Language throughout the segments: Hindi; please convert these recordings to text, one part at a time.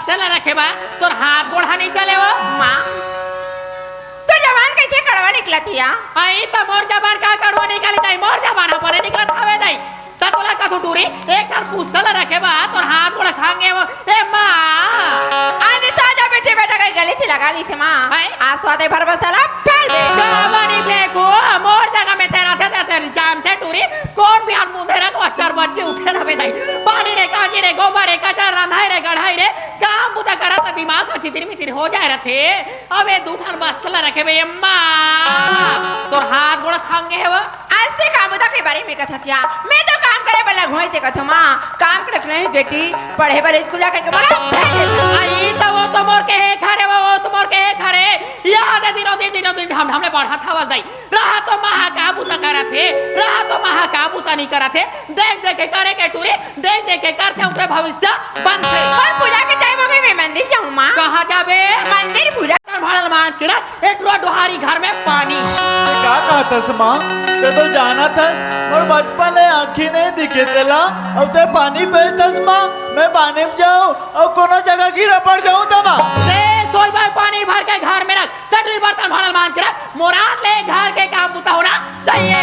बस्तला रखे बा तोर हाथ गोड़ा नहीं चले वो माँ तो जवान कैसे कड़वा निकला थी या आई तो मोर जबान का कड़वा निकाली दाई मोर जबान पर निकला थावे दाई ता तोला का टूरी एक तार पुस्तला रखे बा तोर हाथ गोड़ा खांगे वो ए मां आज तो जा बेटे बेटा कहीं गली थी लगा ली थी माँ आज स्वादे भर बस्तला फेंक दे गावानी फेंको मोर जगह में तेरा थे जाम थे टूरी कौन भी हाथ मुंह तेरा को अचार बच्चे उठे थावे दाई पानी रे काजी रे गोबर रे कचर रंधाई रे गढ़ाई रे काम बुता करा तो दिमाग का चितिर मितिर हो जाए रथे अबे दूठान बस्तला रखे बे अम्मा तोर हाथ गोड़ा खांगे है वो आज ते काम बुता के बारे में कथा थिया मैं तो काम करे बला घोई ते कथा माँ काम कर रखना है बेटी पढ़े बले स्कूल जाके के बड़ा आई तो वो तो मोर के है खरे वो तो मोर के है खरे याद है दिनों दिन हम हमने बढ़ा था वाल दाई रहा तो महाकाबूता करा थे रहा तो महाकाबूता नहीं करा थे देख देख के करे के टूरे देख देख के करते ऊपर भविष्य बनते और पूजा के टाइम हो गई मैं मंदिर जाऊँ माँ कहाँ जाबे मंदिर पूजा भाड़ल मान किड़ा एक डोहारी घर में पानी क्या कहतस माँ ते तो जाना थस और बचपन ले आँखी नहीं दिखे तेला अब ते पानी बेचतस माँ मैं पानी में जाऊँ और कोनो जगह गिरा पड़ जाऊँ तमा सोई भाई पानी भर के घर में रख कटरी बर्तन भाड़ल मान के रख मुराद ले घर के काम बुता होना चाहिए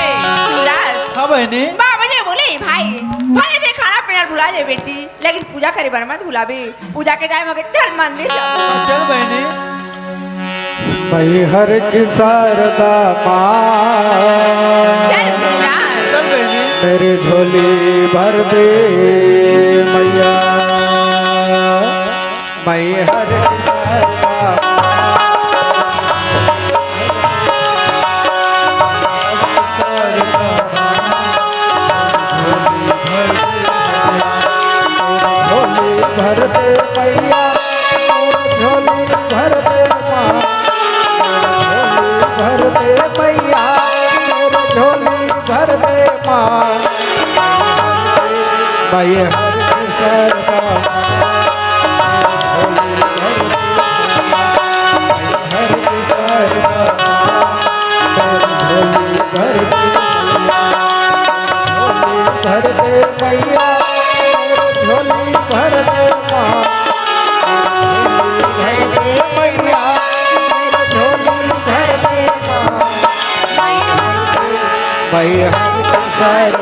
हाँ बहनी माँ मुझे बोले भाई भले दे खाना पीना भुला जाए बेटी लेकिन पूजा करे बार मत भुला भी पूजा के टाइम हो गए चल मंदिर चल बहनी मैं हर की शारदा माँ चल चल बहनी मेरी झोली भर दे मैया मैं हर की शारदा भर दे मैया झोली भर दे माँ भर दे मैया झोली भर दे माँ मैं हर भर दे मैया झोली भर दे माँ भर दे मैया झोली भर दे माँ मैं हर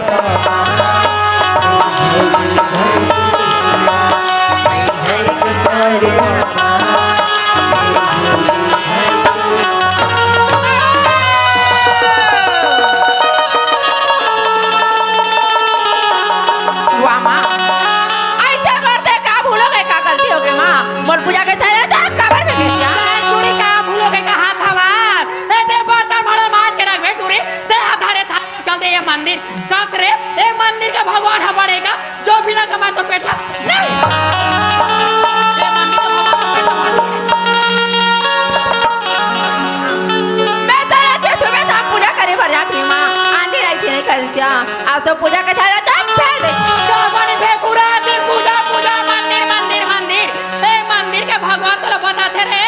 पूजा के थाले तो कबर में भेज जा टूरी का भूलोगे का हाथ हवा ए दे बर्तन भाड़ल मान के रख बे टूरी ते आधारे थाले चल दे ये मंदिर कस रे ए मंदिर का भगवान है बढ़ेगा जो बिना कमाए तो पेटा नहीं ए मंदिर का भगवान मैं तो रात सुबह शाम पूजा करे भर जाती माँ आंधी आई थी नहीं कर क्या आज तो पूजा के थाले तो फेंक दे पानी फेंकुरा दिन पूजा पूजा मंदिर मंदिर मंदिर ए मंदिर के भगवान तो बताते रे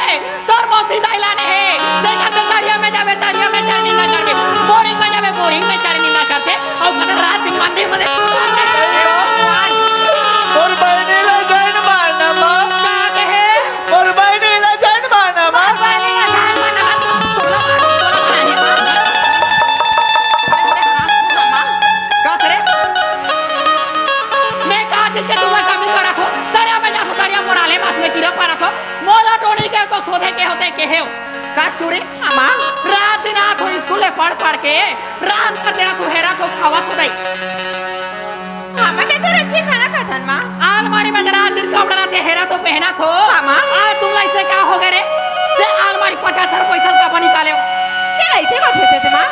तोर मौसी दाइलाने है देखा तो तारिया में जावे तारिया में चढ़नी ना करके बोरिंग में जावे बोरिंग में चढ़नी ना करते और कल रात दिन मंदिर में और बहनी ला जान मारना माँ क्या कहे और बहनी ला जान मारना माँ मैं कहा जिसके तुम्हें कमी कर रखो तारिया में जाको तारिया मोराले मास में गिरा पा रखो मोला टोनी के को सोधे के होते के है कास्टूरी माँ रात दिन आखो स्कूले पढ़ के रात कर देना को हेरा को खावा खुदाई हाँ मैं तो रोज के खाना खाता हूँ माँ अलमारी में रात दिन कपड़ा थे हेरा तो पहना थो माँ आज तुम ऐसे क्या हो गए रे से अलमारी 50 पैसा का पानी निकाले क्या ऐसे बैठे थे माँ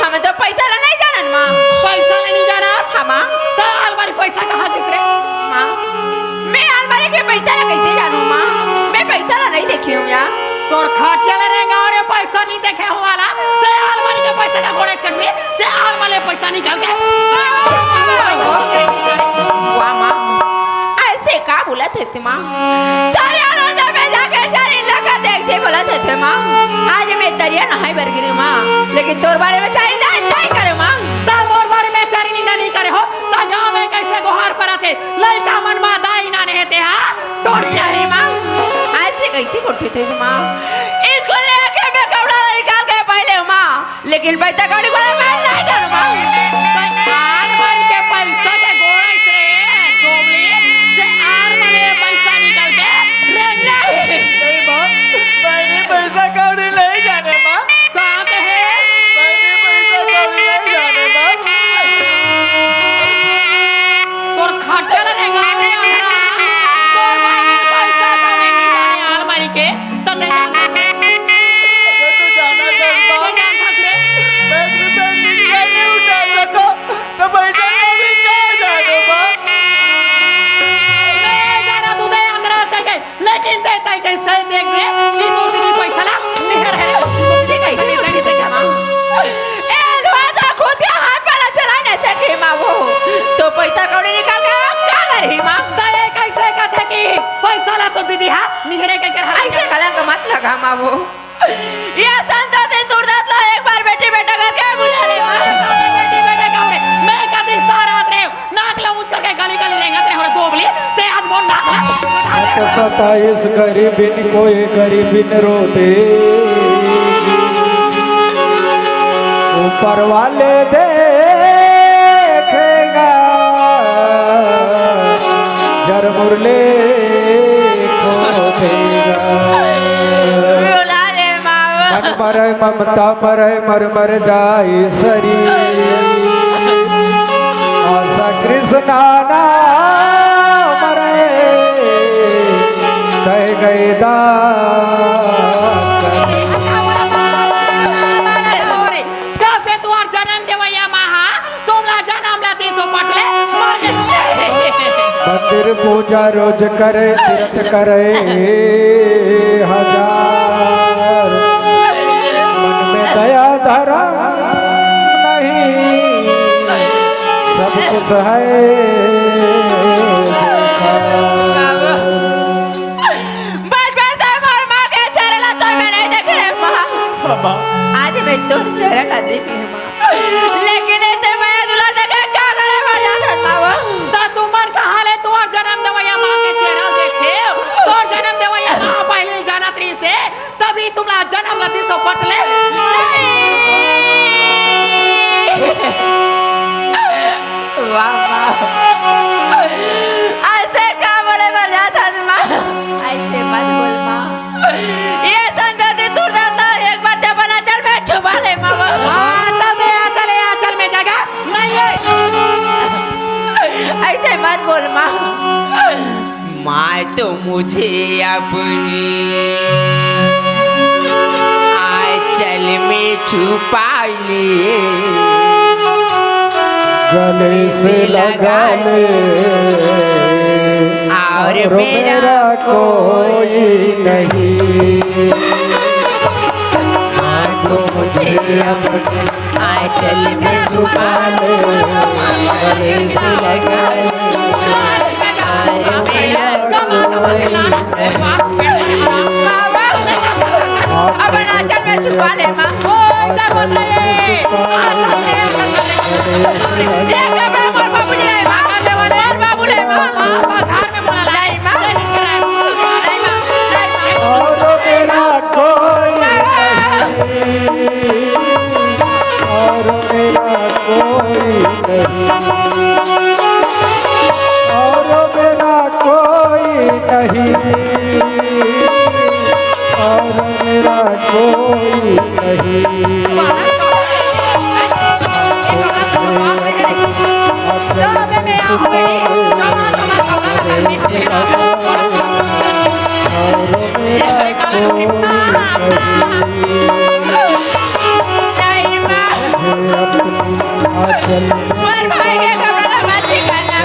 हमें तो पैसा ला नहीं जाना माँ पैसा नहीं जाना हाँ माँ तो अलमारी पैसा कहाँ दिख रे माँ मैं अलमारी के पैसा ला कैसे जानूँ माँ मैं पैसा ला नहीं देखी हूँ यार तोर खर्चा ले रहेगा और पैसा नहीं देखे हो वाला से अलमारी के पैसा का घोड़े कर में से अलमारी पैसा निकाल के वाह माँ ऐसे का बोला थे माँ तारे आनंद में जाके शरीर लगा देखते बोला थे माँ आज मैं दरिया नहाई बर गिरी माँ लेकिन तोर बारे में चारी नहीं करे माँ तोर बारे में चारी नहीं करे हो तो जाओ मैं कैसे गुहार पर आते लड़का मन मा दाई ना रहते हाँ तोड़ नहीं थे माँ इसको ले आके मैं कपड़ा निकाल के पहले माँ लेकिन पैसा कौड़ी वाला मैं नहीं जानू माँ आर मारी के पैसा के गोड़ा से गोबली जे आर मारे पैसा निकल के ले नहीं माँ मैंने पैसा कौड़ी नहीं जाने माँ कहाँ के है मैंने पैसा कौड़ी नहीं जाने माँ तोर खटल रहेगा रे अंधरा तोर भाई पैसा कौड़ी नहीं जाने आर मारी के तो दे तू जाना दस माँ तो जान था रे मैं रुपये सिक्का नहीं उठा सको तो पैसा कौड़ी कहाँ जाने माँ ले जरा तू दे अंधरा तक लेकिन दे तक से देख रे कि तोर की पैसा ना निहर है मुझे कैसे नहीं देगा माँ ए दुआ खुद के हाथ वाला चला नहीं सके माँ वो तो पैसा कौड़ी निकाल के क्या करी माँ दे कैसे कहते कि पैसा ला तो दीदी हा निहरे के कर ऐसे कलंक मत लगा माँ वो ये संतोषी सूरदास ला एक बार बेटी बेटा करके बुला ले माँ बेटी बेटे कौड़े मैं कदी सारा रे नाक लऊच करके गली गली रेंगत रे हो दोबली ते आज मोर नाक ला 27 गरीबिन कोई गरीबिन रोते ऊपर वाले देखेगा जर मुरले को देगा बुला ले माँ मन मरे ममता मरे मर मर जाई शरीर आशा कृष्णा ना मरे कह गए कबे तुआर जन्म देवैया महा तुमला जन्म लाती तो पटले मर गए मंदिर पूजा रोज करे तीर्थ करे हजार मन में दया धरा नहीं सब कुछ है बचपन से मोर माँ के चेहरे ला तो मैं नहीं देख रही माँ माँ आज मैं तो चेहरा का देख ली माँ लेकिन ऐसे मैं दुल्हा देखे क्या करे मर जाता माँ वो ता तुमर कहां ले तुआर जन्म देवैया मां के चेहरा देखे तो जन्म देवैया मां पहले जाना त्री से तभी तुमला जन्म लाती तो पटले वाह वाह ऐसे क्या बोले मर जाता माँ ऐसे मत बोल माँ ये संतोषी सूरदास ला एक बार जब बना चल मैं छुपा ले माँ वो तबे आचल में जगह नहीं है ऐसे मत बोल माँ माँ तो मुझे अपनी आंचल में छुपा ले गले से लगा ले और मेरा कोई नहीं माँ तो मुझे अपनी आंचल में छुपा ले गले से लगा ले और मेरा अब आंचल में छुपा ले माँ बाबू ले माँ बाबू ले माँ नहीं माँ और मेरा कोई नहीं और मेरा कोई नहीं और मेरा कोई नहीं और मेरा कोई नहीं नहीं माँ मोर भाई के कपड़ा मत करना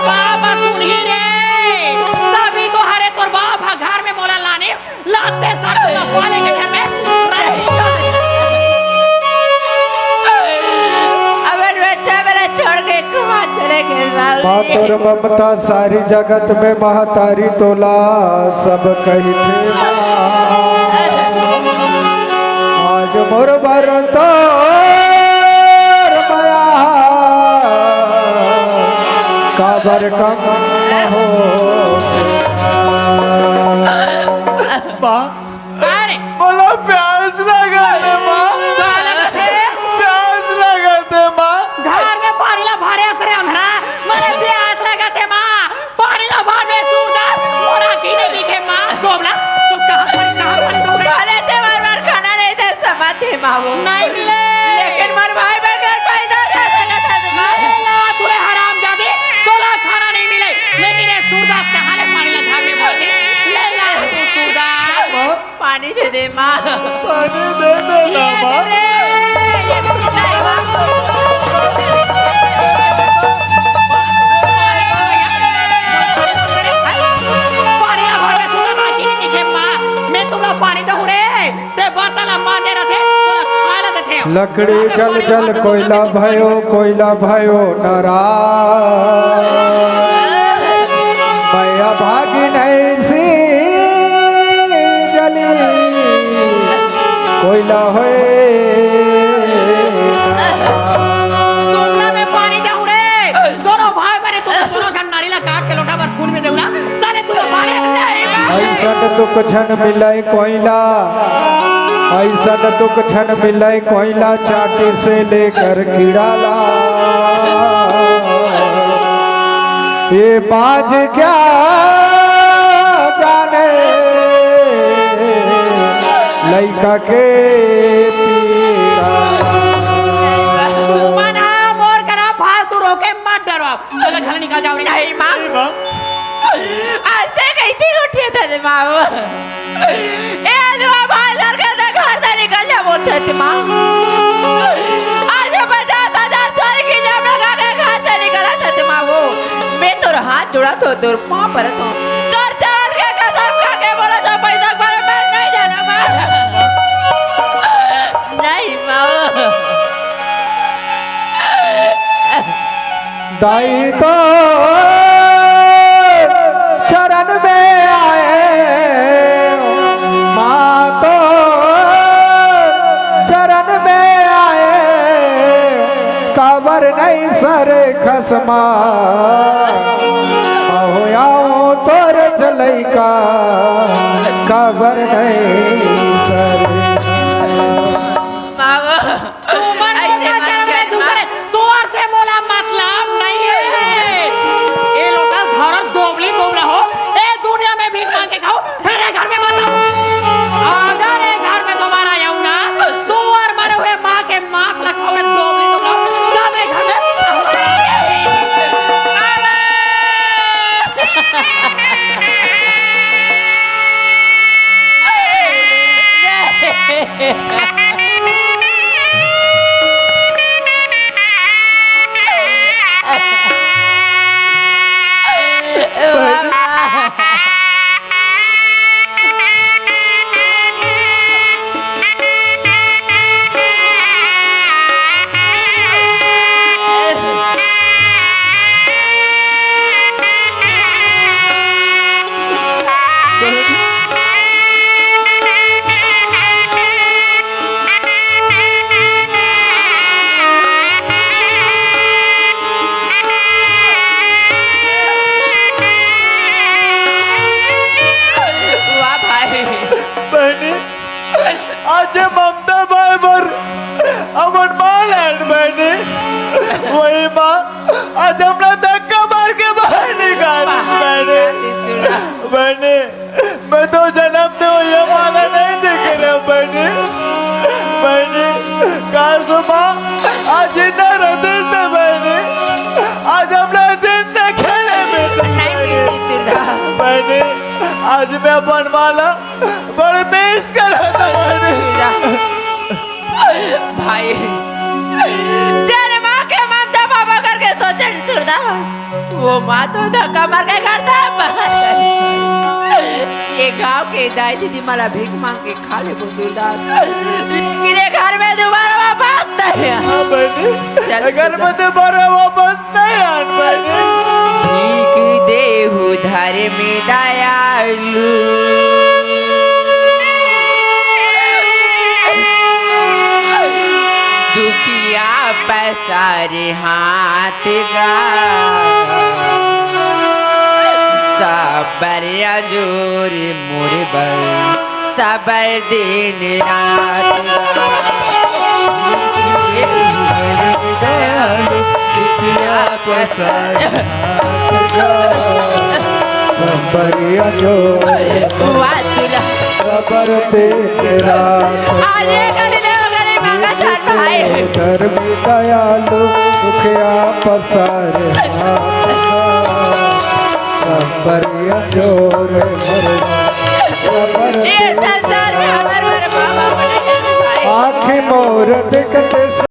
बाबा सुनी रे तभी तो हरे तोर बाबा घर में मोला लाने लाते साथ वाले के घर में माँ तोर ममता सारी जगत में महतारी तोला सब कही थे आज मोर बरतो माया काबर कम हो माँ अरे बोलो प्यास लगा दे माँ प्यास लगा दे माँ घर में पानी ला भरे करे अंधरा मरे प्यास लगाते माँ पानी ला भर में सूरदास मोरा की नहीं दिखे माँ गोबला तू कहाँ पर तू रे बोले थे बार खाना नहीं दे समझते माँ वो नहीं मिले लेकिन मर भाई बहन घर पैदा दे सका था माँ ला तुरे हराम जादे तोला खाना नहीं मिले लेकिन ये सूरदास कहाँ ले पानी ला घर में भर दे ले ला तू सूरदास माँ पानी दे दे माँ पानी दे देना माँ लकड़ी जल जल कोयला भयो नाराज मैया भागी नहीं सी जली कोयला होए ऐसा दुख छन मिले कोयला ऐसा दुख छन मिले कोयला चाटी से लेकर कीड़ाला ये बाज क्या जाने लइका के निकल जाओ नहीं माँ आज तक कैसे उठे थे माँ ए आदमी भाई लड़के से घर से निकल जा बोलते थे माँ आज 50,000 चोरी की जब लगा के घर से निकला था माँ वो मैं तो हाथ जुड़ा तो दूर पाँव पर तो चोर चाल के कसम खा के बोला जो पैसा पर मैं नहीं जाना माँ नहीं माँ दाई तो चरण में आए माँ तो चरण में आए काबर नहीं सर खसमा आओ तोर चलई का काबर नहीं सर आज ममता भाई बर अमन माँ लैंड बहने वही माँ आज हमने धक्का मार के बाहर निकाल बहने बहने मैं तो जन्म दे ये माला नहीं दिख रहा बहने बहने कहा सुबह आज इतना हृदय से बहने आज हमने दिन खेले में बहने आज मैं अपन माला बड़े मिस कर रहा था भाई तेरे माँ के ममता पापा करके सोचे तुरदा वो माँ तो धक्का मार के करता ये गांव के दाई दीदी माला भीख मांग के खा ले बुजुर्गा लेकिन ये घर में दोबारा वापस नहीं हाँ बहनी घर में दोबारा वापस नहीं आन बहनी भीख देहु धर में दयालु पसारे हाथ गा सबर जोर मोरे बल सबर दिन रात संबरिया जो वातुला सबर तेरा आले करने वगैरह मांगा चाहता है धर्म दयालु दुखिया पसारे संबरिया जोर ये संसार में हमारे बाबा बने आँखी मोर दिखते